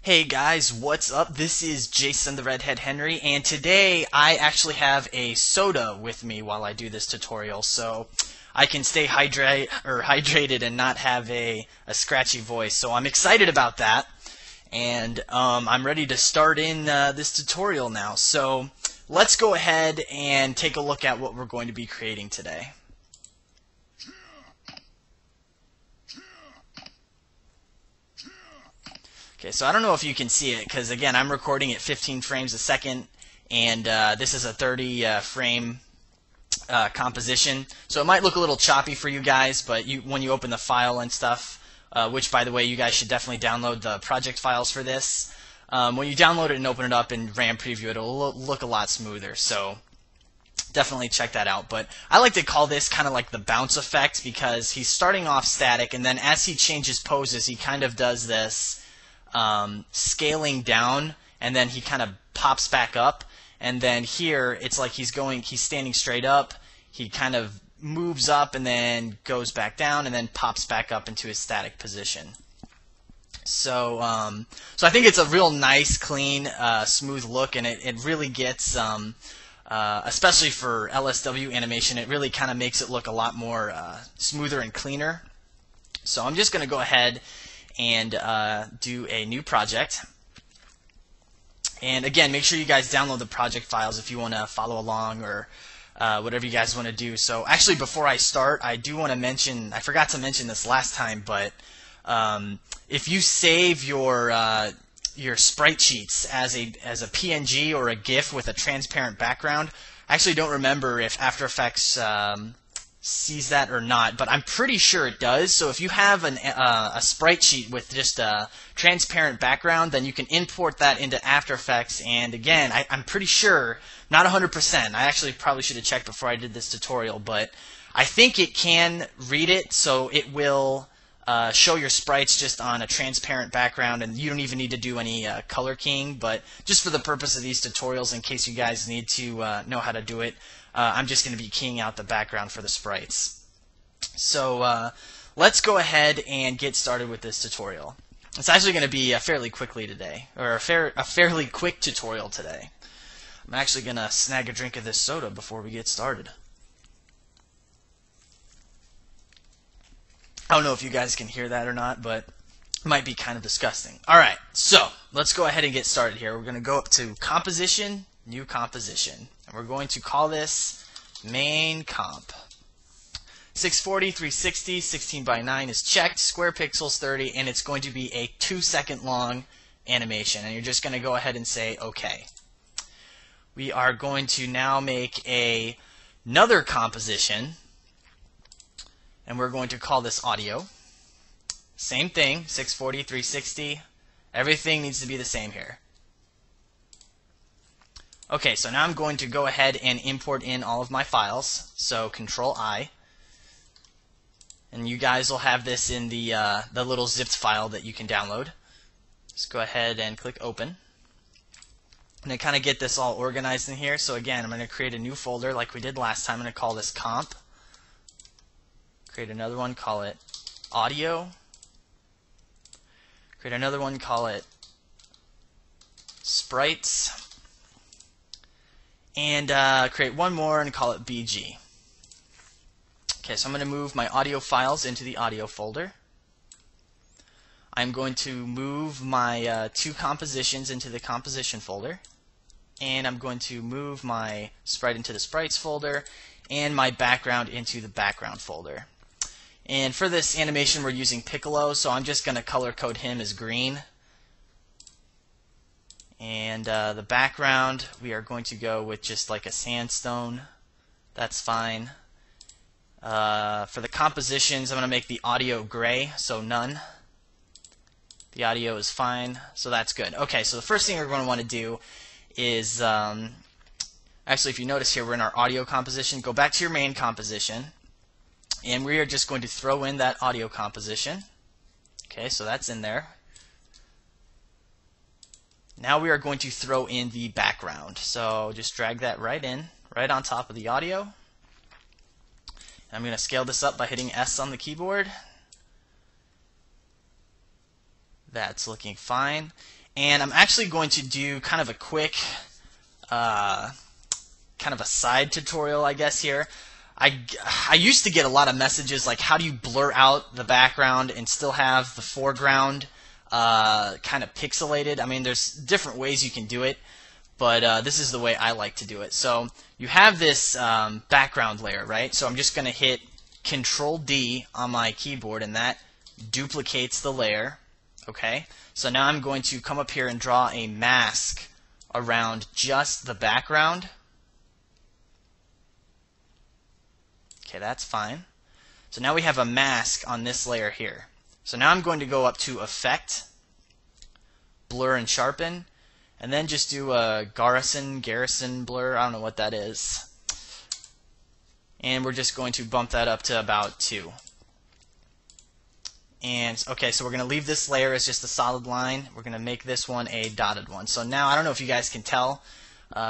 Hey guys, what's up? This is Jason TheRedHeadHenry, and today I actually have a soda with me while I do this tutorial, so I can stay hydrated and not have a scratchy voice. So I'm excited about that, and I'm ready to start in this tutorial now. So let's go ahead and take a look at what we're going to be creating today. Okay, so I don't know if you can see it because, again, I'm recording at 15 frames a second, and this is a 30 frame composition. So it might look a little choppy for you guys, but when you open the file and stuff, which, by the way, you guys should definitely download the project files for this. When you download it and open it up in RAM Preview, it'll look a lot smoother. So definitely check that out. But I like to call this kind of like the bounce effect because he's starting off static, and then as he changes poses, he kind of does this scaling down, and then he kind of pops back up, and then here it's like he's standing straight up, he kind of moves up and then goes back down and then pops back up into his static position. So I think it's a real nice, clean, smooth look, and it really gets, especially for LSW animation, it really kind of makes it look a lot more smoother and cleaner. So I'm just going to go ahead and do a new project. And again, make sure you guys download the project files if you want to follow along or whatever you guys want to do. So actually, before I start, I do want to mention, I forgot to mention this last time, but if you save your sprite sheets as a PNG or a GIF with a transparent background, I actually don't remember if After Effects sees that or not, but I'm pretty sure it does. So if you have a sprite sheet with just a transparent background, then you can import that into After Effects. And again, I'm pretty sure, not 100%, I actually probably should have checked before I did this tutorial, but I think it can read it, so it will show your sprites just on a transparent background, and you don't even need to do any color keying. But just for the purpose of these tutorials, in case you guys need to know how to do it, I'm just going to be keying out the background for the sprites. So let's go ahead and get started with this tutorial. It's actually going to be fairly quickly today, or a fairly quick tutorial today. I'm actually going to snag a drink of this soda before we get started. I don't know if you guys can hear that or not, but it might be kind of disgusting. Alright, so let's go ahead and get started here. We're going to go up to Composition, New Composition. And we're going to call this Main Comp. 640, 360, 16 by 9 is checked, square pixels 30, and it's going to be a 2-second long animation. And you're just going to go ahead and say OK. We are going to now make another composition, and we're going to call this Audio. Same thing, 640, 360. Everything needs to be the same here. Okay, so now I'm going to go ahead and import in all of my files. So Control I, and you guys will have this in the little zipped file that you can download. Just go ahead and click Open, and then kind of get this all organized in here. So again, I'm going to create a new folder like we did last time. I'm going to call this Comp. Create another one, call it Audio. Create another one, call it Sprites. And create one more and call it BG. Okay, so I'm going to move my audio files into the audio folder. I'm going to move my two compositions into the composition folder. And I'm going to move my sprite into the sprites folder and my background into the background folder. And for this animation, we're using Piccolo, so I'm just going to color code him as green. And the background, we are going to go with just like a sandstone. That's fine. For the compositions, I'm going to make the audio gray, so none. The audio is fine, so that's good. Okay, so the first thing we're going to want to do is, actually, if you notice here, we're in our audio composition. Go back to your main composition, and we are just going to throw in that audio composition. Okay, so that's in there. Now we are going to throw in the background. So just drag that right in, right on top of the audio. I'm going to scale this up by hitting S on the keyboard. That's looking fine. And I'm actually going to do kind of a quick kind of a side tutorial, I guess, here. I used to get a lot of messages like, how do you blur out the background and still have the foreground kind of pixelated? I mean, there's different ways you can do it, but this is the way I like to do it. So you have this background layer, right? So I'm just going to hit CTRL D on my keyboard, and that duplicates the layer. Okay? So now I'm going to come up here and draw a mask around just the background. Okay, that's fine. So now we have a mask on this layer here. So now I'm going to go up to Effect, Blur and Sharpen, and then just do a garrison blur. I don't know what that is. And we're just going to bump that up to about 2. And okay, so we're going to leave this layer as just a solid line. We're going to make this one a dotted one. So now I don't know if you guys can tell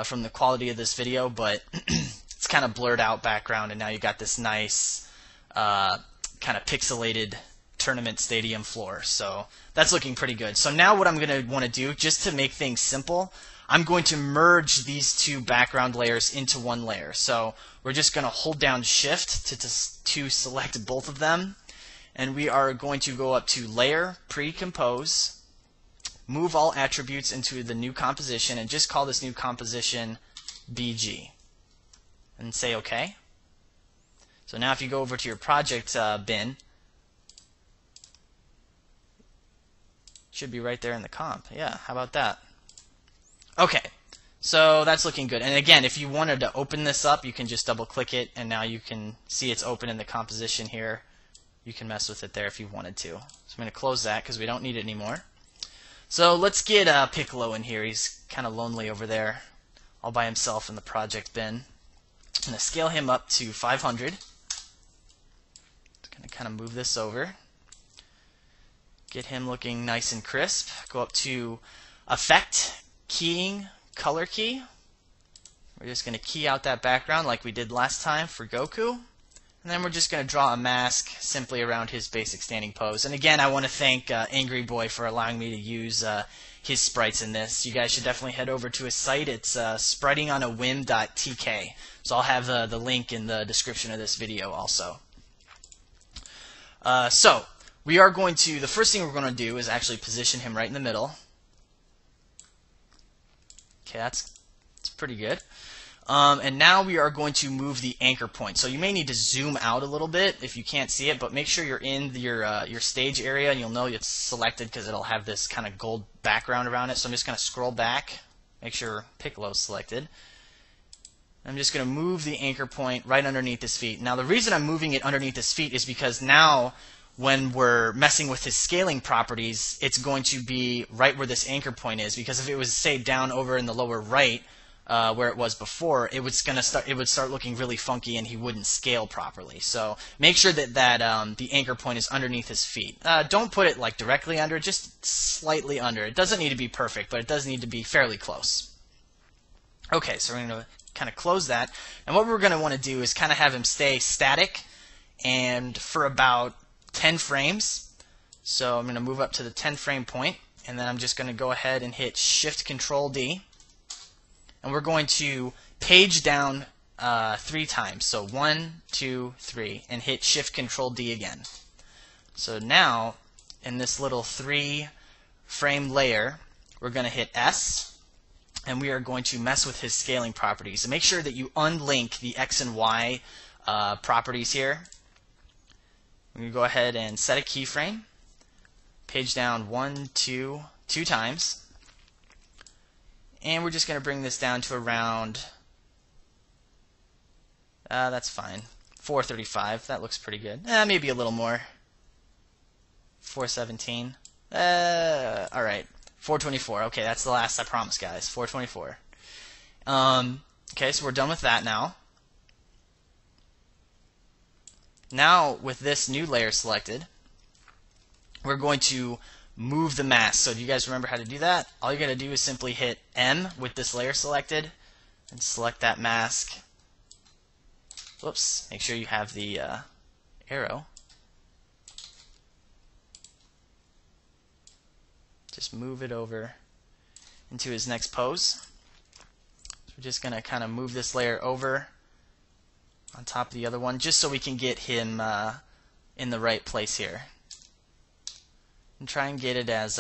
from the quality of this video, but it's kind of blurred out background, and now you got this nice kind of pixelated tournament stadium floor. So that's looking pretty good. So now what I'm going to want to do, just to make things simple, I'm going to merge these two background layers into one layer. So we're just going to hold down Shift to select both of them, and we are going to go up to Layer, Pre-Compose, move all attributes into the new composition, and just call this new composition BG. And say OK. So now if you go over to your project bin, it should be right there in the comp. Yeah, how about that? Okay, so that's looking good. And again, if you wanted to open this up, you can just double click it, and now you can see it's open in the composition here. You can mess with it there if you wanted to. So I'm going to close that because we don't need it anymore. So let's get Piccolo in here. He's kind of lonely over there, all by himself in the project bin. I'm going to scale him up to 500. Just going to kind of move this over. Get him looking nice and crisp. Go up to Effect, Keying, Color Key. We're just going to key out that background like we did last time for Goku. And then we're just going to draw a mask simply around his basic standing pose. And again, I want to thank Angry Boy for allowing me to use his sprites in this. You guys should definitely head over to his site. It's spritingonawhim.tk. So I'll have the link in the description of this video also. So we are going to, the first thing we're going to do is actually position him right in the middle. Okay, that's pretty good. And now we are going to move the anchor point. So you may need to zoom out a little bit if you can't see it, but make sure you're in your stage area, and you'll know it's selected because it'll have this kind of gold background around it. So I'm just going to scroll back, make sure Piccolo's selected. I'm just going to move the anchor point right underneath his feet. Now the reason I'm moving it underneath his feet is because now when we're messing with his scaling properties, it's going to be right where this anchor point is, because if it was, say, down over in the lower right, where it was before, it would start looking really funky, and he wouldn't scale properly. So make sure that the anchor point is underneath his feet. Don't put it like directly under, just slightly under. It doesn't need to be perfect, but it does need to be fairly close. Okay, so we're going to kind of close that, and what we're going to want to do is kind of have him stay static and for about 10 frames. So I'm going to move up to the 10 frame point, and then I'm just going to go ahead and hit Shift-Control D. And we're going to page down 3 times. So 1, 2, 3, and hit Shift-Control D again. So now, in this little 3-frame layer, we're going to hit S, and we are going to mess with his scaling properties. So make sure that you unlink the X and Y properties here. We're going to go ahead and set a keyframe. Page down 1, 2, 2 times. And we're just going to bring this down to around, that's fine, 435. That looks pretty good. Maybe a little more. 417. All right, 424. Okay, that's the last, I promise, guys. 424. Okay, so we're done with that now. Now, with this new layer selected, we're going to move the mask. So do you guys remember how to do that? All you got to do is simply hit M with this layer selected and select that mask. Whoops, make sure you have the arrow. Just move it over into his next pose. So we're just going to kind of move this layer over on top of the other one just so we can get him in the right place here. And try and get it as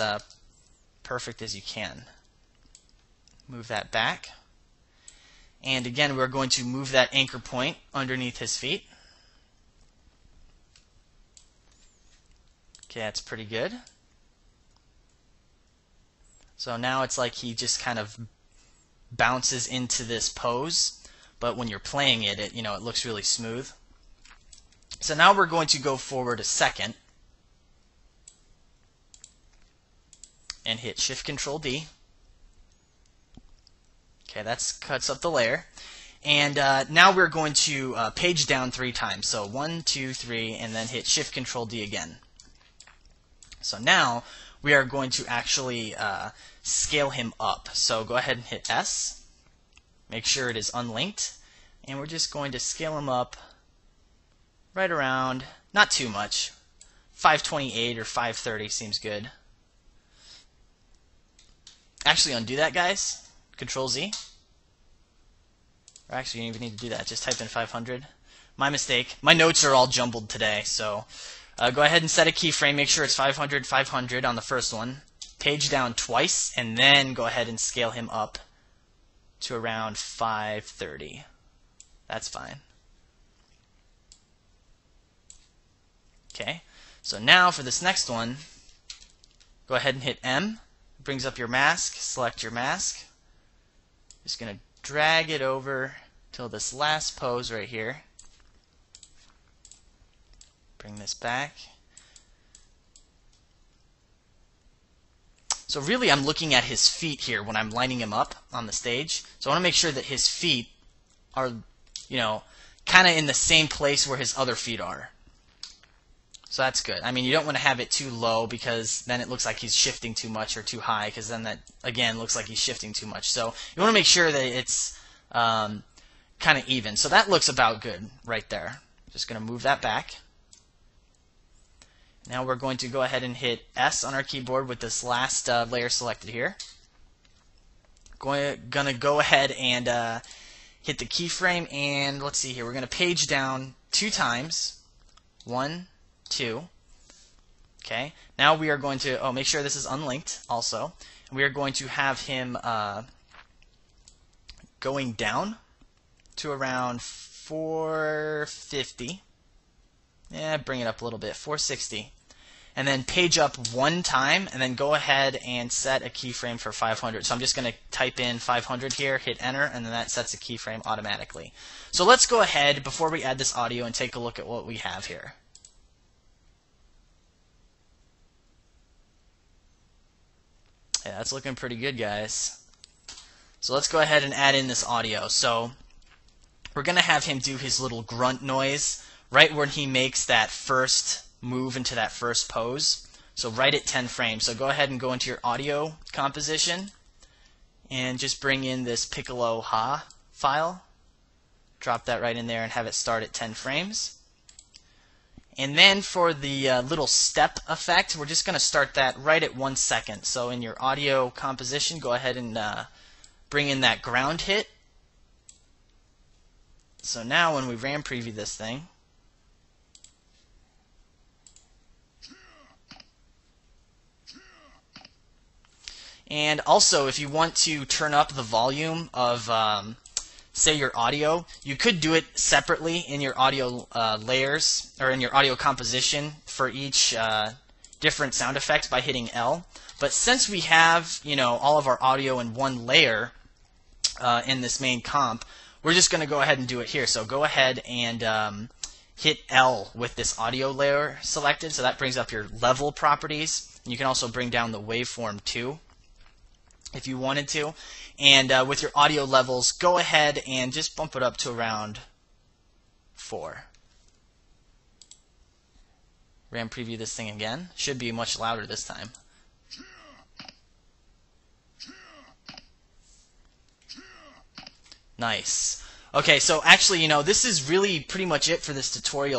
perfect as you can. Move that back. And again, we're going to move that anchor point underneath his feet. Okay, that's pretty good. So now it's like he just kind of bounces into this pose, but when you're playing it, it looks really smooth. So now we're going to go forward a second and hit Shift-Control D. Okay, that cuts up the layer. And now we're going to page down 3 times. So 1, 2, 3, and then hit Shift-Control D again. So now we are going to actually scale him up. So go ahead and hit S. Make sure it is unlinked. And we're just going to scale him up right around, not too much, 528 or 530 seems good. Actually undo that, guys. Control Z. Or actually, you don't even need to do that. Just type in 500. My mistake. My notes are all jumbled today, so go ahead and set a keyframe. Make sure it's 500, 500 on the first one. Page down twice, and then go ahead and scale him up to around 530. That's fine. Okay, so now for this next one, go ahead and hit M. It brings up your mask. Select your mask. Just going to drag it over till this last pose right here. Bring this back. So really I'm looking at his feet here when I'm lining him up on the stage. So I want to make sure that his feet are, kind of in the same place where his other feet are. So that's good. I mean, you don't want to have it too low because then it looks like he's shifting too much, or too high because then that, again, looks like he's shifting too much. So you want to make sure that it's kind of even. So that looks about good right there. Just going to move that back. Now we're going to go ahead and hit S on our keyboard with this last layer selected here. Gonna go ahead and hit the keyframe, and let's see here. We're going to page down 2 times. 1, 2. Okay. Now we are going to make sure this is unlinked also. We are going to have him going down to around 450. Yeah, bring it up a little bit. 460. And then page up 1 time, and then go ahead and set a keyframe for 500. So I'm just going to type in 500 here, hit enter, and then that sets a keyframe automatically. So let's go ahead, before we add this audio, and take a look at what we have here. Yeah, that's looking pretty good, guys. So let's go ahead and add in this audio. So we're going to have him do his little grunt noise right when he makes that first move into that first pose. So right at 10 frames. So go ahead and go into your audio composition and just bring in this Piccolo ha file. Drop that right in there and have it start at 10 frames. And then for the little step effect, we're just going to start that right at 1 second. So in your audio composition, go ahead and bring in that ground hit. So now when we RAM preview this thing, and also if you want to turn up the volume of say your audio, you could do it separately in your audio layers, or in your audio composition for each different sound effects by hitting L. But since we have all of our audio in one layer in this main comp, we're just going to go ahead and do it here. So go ahead and hit L with this audio layer selected. So that brings up your level properties. You can also bring down the waveform too, if you wanted to. And with your audio levels, go ahead and just bump it up to around 4. RAM preview this thing again. Should be much louder this time. Nice. Okay, so actually, this is really pretty much it for this tutorial.